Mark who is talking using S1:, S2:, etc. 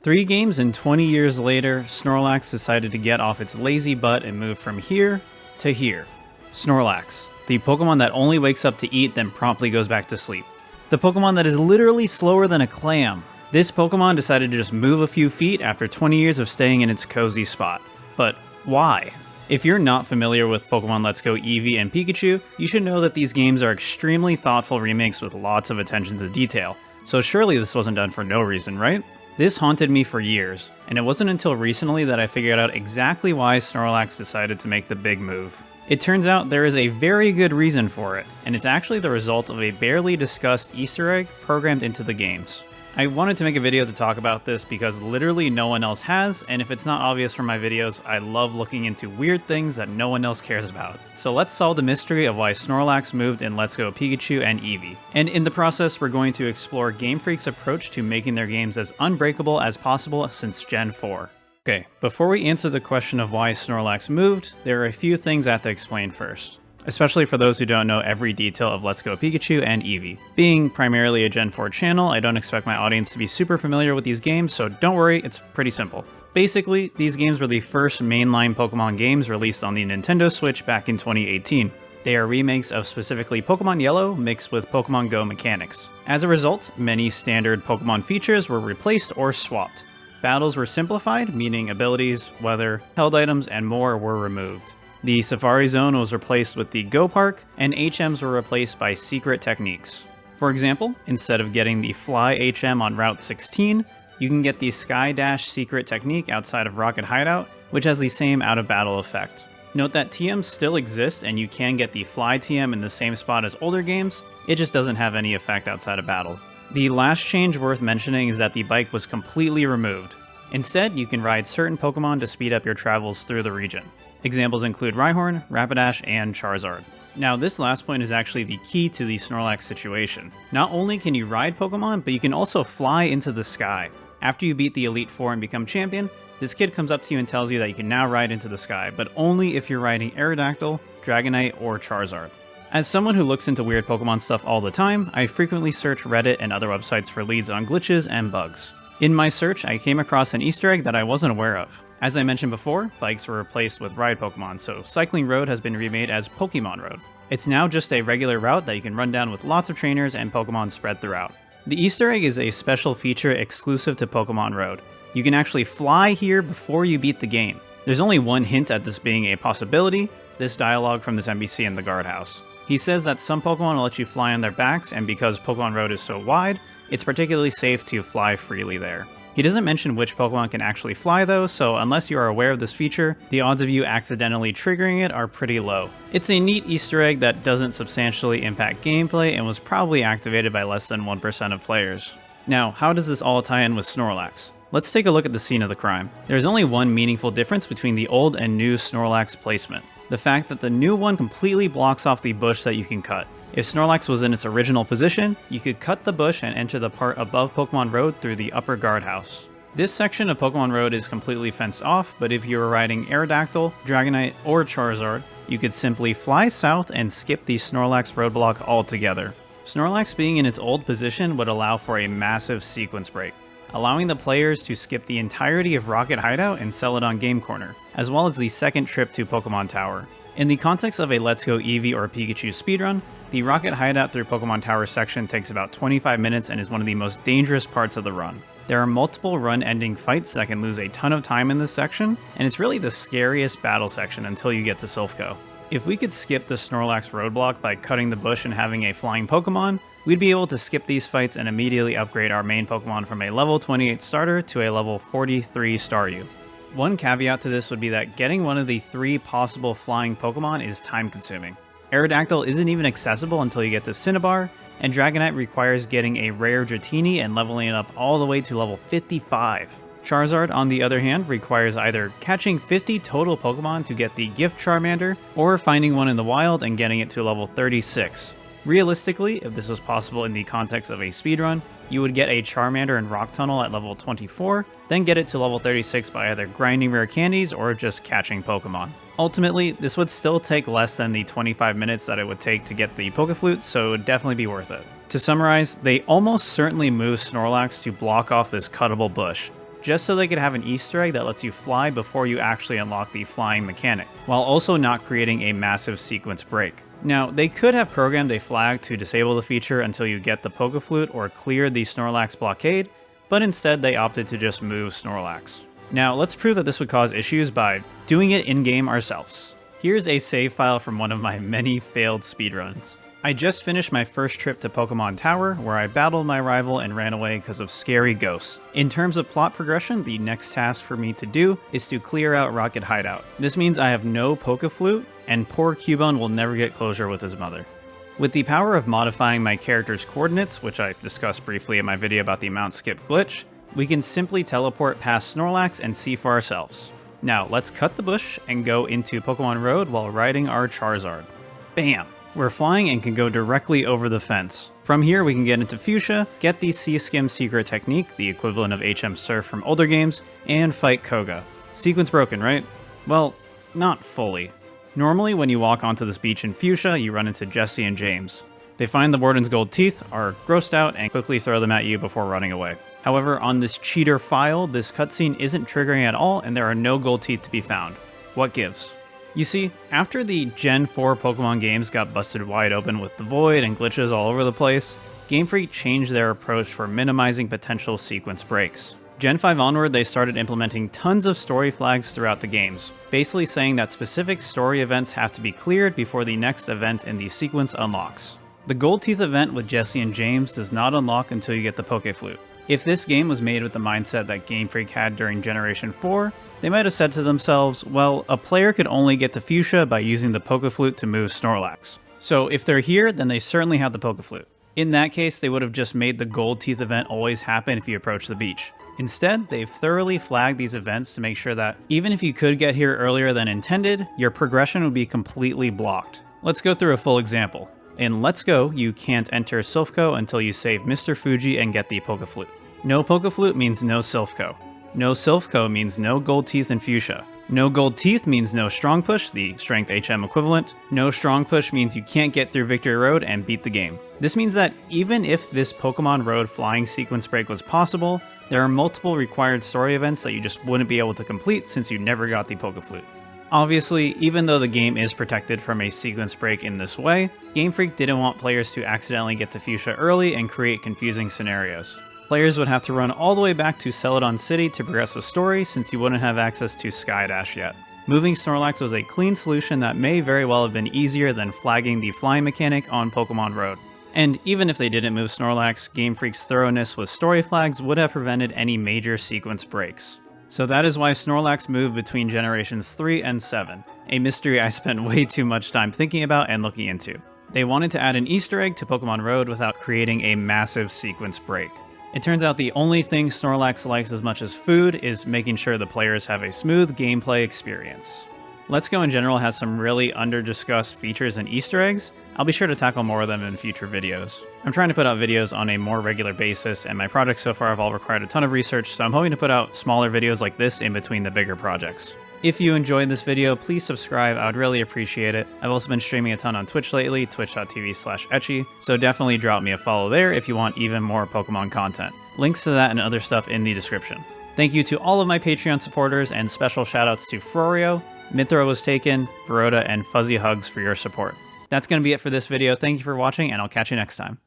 S1: 3 games and 20 years later, Snorlax decided to get off its lazy butt and move from here to here. Snorlax, the Pokemon that only wakes up to eat then promptly goes back to sleep. The Pokemon that is literally slower than a clam. This Pokemon decided to just move a few feet after 20 years of staying in its cozy spot. But why? If you're not familiar with Pokemon Let's Go Eevee and Pikachu, you should know that these games are extremely thoughtful remakes with lots of attention to detail, so surely this wasn't done for no reason, right? This haunted me for years, and it wasn't until recently that I figured out exactly why Snorlax decided to make the big move. It turns out there is a very good reason for it, and it's actually the result of a barely discussed Easter egg programmed into the games. I wanted to make a video to talk about this because literally no one else has, and if it's not obvious from my videos, I love looking into weird things that no one else cares about. So let's solve the mystery of why Snorlax moved in Let's Go Pikachu and Eevee. And in the process, we're going to explore GameFreak's approach to making their games as unbreakable as possible since Gen 4. Okay, before we answer the question of why Snorlax moved, there are a few things I have to explain first. Especially for those who don't know every detail of Let's Go Pikachu and Eevee. Being primarily a Gen 4 channel, I don't expect my audience to be super familiar with these games, so don't worry, it's pretty simple. Basically, these games were the first mainline Pokemon games released on the Nintendo Switch back in 2018. They are remakes of specifically Pokemon Yellow mixed with Pokemon Go mechanics. As a result, many standard Pokemon features were replaced or swapped. Battles were simplified, meaning abilities, weather, held items, and more were removed. The Safari Zone was replaced with the Go Park, and HMs were replaced by secret techniques. For example, instead of getting the Fly HM on Route 16, you can get the Sky Dash secret technique outside of Rocket Hideout, which has the same out-of-battle effect. Note that TMs still exist and you can get the Fly TM in the same spot as older games, it just doesn't have any effect outside of battle. The last change worth mentioning is that the bike was completely removed. Instead, you can ride certain Pokemon to speed up your travels through the region. Examples include Rhyhorn, Rapidash, and Charizard. Now, this last point is actually the key to the Snorlax situation. Not only can you ride Pokemon, but you can also fly into the sky. After you beat the Elite Four and become champion, this kid comes up to you and tells you that you can now ride into the sky, but only if you're riding Aerodactyl, Dragonite, or Charizard. As someone who looks into weird Pokemon stuff all the time, I frequently search Reddit and other websites for leads on glitches and bugs. In my search, I came across an Easter egg that I wasn't aware of. As I mentioned before, bikes were replaced with ride Pokemon, so Cycling Road has been remade as Pokemon Road. It's now just a regular route that you can run down with lots of trainers and Pokemon spread throughout. The Easter egg is a special feature exclusive to Pokemon Road. You can actually fly here before you beat the game. There's only one hint at this being a possibility, this dialogue from this NPC in the guardhouse. He says that some Pokemon will let you fly on their backs, and because Pokemon Road is so wide, it's particularly safe to fly freely there. He doesn't mention which Pokemon can actually fly though, so unless you are aware of this feature, the odds of you accidentally triggering it are pretty low. It's a neat Easter egg that doesn't substantially impact gameplay and was probably activated by less than 1% of players. Now, how does this all tie in with Snorlax? Let's take a look at the scene of the crime. There's only one meaningful difference between the old and new Snorlax placement. The fact that the new one completely blocks off the bush that you can cut. If Snorlax was in its original position, you could cut the bush and enter the part above Pokemon Road through the upper guardhouse. This section of Pokemon Road is completely fenced off, but if you were riding Aerodactyl, Dragonite, or Charizard, you could simply fly south and skip the Snorlax roadblock altogether. Snorlax being in its old position would allow for a massive sequence break, allowing the players to skip the entirety of Rocket Hideout and sell it on Game Corner, as well as the second trip to Pokemon Tower. In the context of a Let's Go Eevee or Pikachu speedrun, the Rocket Hideout through Pokemon Tower section takes about 25 minutes and is one of the most dangerous parts of the run. There are multiple run-ending fights that can lose a ton of time in this section, and it's really the scariest battle section until you get to Silph. If we could skip the Snorlax roadblock by cutting the bush and having a flying Pokemon, we'd be able to skip these fights and immediately upgrade our main Pokemon from a level 28 starter to a level 43 Staryu. One caveat to this would be that getting one of the 3 possible flying Pokemon is time consuming. Aerodactyl isn't even accessible until you get to Cinnabar, and Dragonite requires getting a rare Dratini and leveling it up all the way to level 55. Charizard, on the other hand, requires either catching 50 total Pokemon to get the Gift Charmander, or finding one in the wild and getting it to level 36. Realistically, if this was possible in the context of a speedrun, you would get a Charmander in Rock Tunnel at level 24, then get it to level 36 by either grinding rare candies or just catching Pokemon. Ultimately, this would still take less than the 25 minutes that it would take to get the Pokeflute, so it would definitely be worth it. To summarize, they almost certainly moved Snorlax to block off this cuttable bush. just so they could have an Easter egg that lets you fly before you actually unlock the flying mechanic, while also not creating a massive sequence break. Now, they could have programmed a flag to disable the feature until you get the Pokeflute or clear the Snorlax blockade, but instead they opted to just move Snorlax. Now, let's prove that this would cause issues by doing it in-game ourselves. Here's a save file from one of my many failed speedruns. I just finished my first trip to Pokemon Tower, where I battled my rival and ran away because of scary ghosts. In terms of plot progression, the next task for me to do is to clear out Rocket Hideout. This means I have no Pokeflute, and poor Cubone will never get closure with his mother. With the power of modifying my character's coordinates, which I discussed briefly in my video about the Mount Skip glitch, we can simply teleport past Snorlax and see for ourselves. Now, let's cut the bush and go into Pokemon Road while riding our Charizard. Bam! We're flying and can go directly over the fence. From here, we can get into Fuchsia, get the Sea Skim secret technique, the equivalent of HM Surf from older games, and fight Koga. Sequence broken, right? Well, not fully. Normally, when you walk onto this beach in Fuchsia, you run into Jesse and James. They find the Warden's gold teeth, are grossed out, and quickly throw them at you before running away. However, on this cheater file, this cutscene isn't triggering at all, and there are no gold teeth to be found. What gives? You see, after the Gen 4 Pokemon games got busted wide open with the Void and glitches all over the place, GameFreak changed their approach for minimizing potential sequence breaks. Gen 5 onward, they started implementing tons of story flags throughout the games, basically saying that specific story events have to be cleared before the next event in the sequence unlocks. The Gold Teeth event with Jesse and James does not unlock until you get the Pokeflute. If this game was made with the mindset that GameFreak had during Generation 4, they might have said to themselves, well, a player could only get to Fuchsia by using the Pokeflute to move Snorlax. So if they're here, then they certainly have the Pokeflute. In that case, they would have just made the Gold Teeth event always happen if you approach the beach. Instead, they've thoroughly flagged these events to make sure that even if you could get here earlier than intended, your progression would be completely blocked. Let's go through a full example. In Let's Go, you can't enter Silphco until you save Mr. Fuji and get the Pokeflute. No Pokeflute means no Silphco. No Silphco means no Gold Teeth in Fuchsia. No Gold Teeth means no Strong Push, the Strength HM equivalent. No Strong Push means you can't get through Victory Road and beat the game. This means that even if this Pokemon Road flying sequence break was possible, there are multiple required story events that you just wouldn't be able to complete since you never got the Pokeflute. Obviously, even though the game is protected from a sequence break in this way, GameFreak didn't want players to accidentally get to Fuchsia early and create confusing scenarios. Players would have to run all the way back to Celadon City to progress the story since you wouldn't have access to Skydash yet. Moving Snorlax was a clean solution that may very well have been easier than flagging the flying mechanic on Pokemon Road. And even if they didn't move Snorlax, GameFreak's thoroughness with story flags would have prevented any major sequence breaks. So that is why Snorlax moved between generations 3 and 7, a mystery I spent way too much time thinking about and looking into. They wanted to add an Easter egg to Pokemon Road without creating a massive sequence break. It turns out the only thing Snorlax likes as much as food is making sure the players have a smooth gameplay experience. Let's Go in general has some really under-discussed features and Easter eggs. I'll be sure to tackle more of them in future videos. I'm trying to put out videos on a more regular basis, and my projects so far have all required a ton of research, so I'm hoping to put out smaller videos like this in between the bigger projects. If you enjoyed this video, please subscribe, I would really appreciate it. I've also been streaming a ton on Twitch lately, twitch.tv/etchy, so definitely drop me a follow there if you want even more Pokemon content. Links to that and other stuff in the description. Thank you to all of my Patreon supporters, and special shoutouts to Frorio, Mithra Was Taken, Verota, and Fuzzy Hugs for your support. That's going to be it for this video. Thank you for watching, and I'll catch you next time.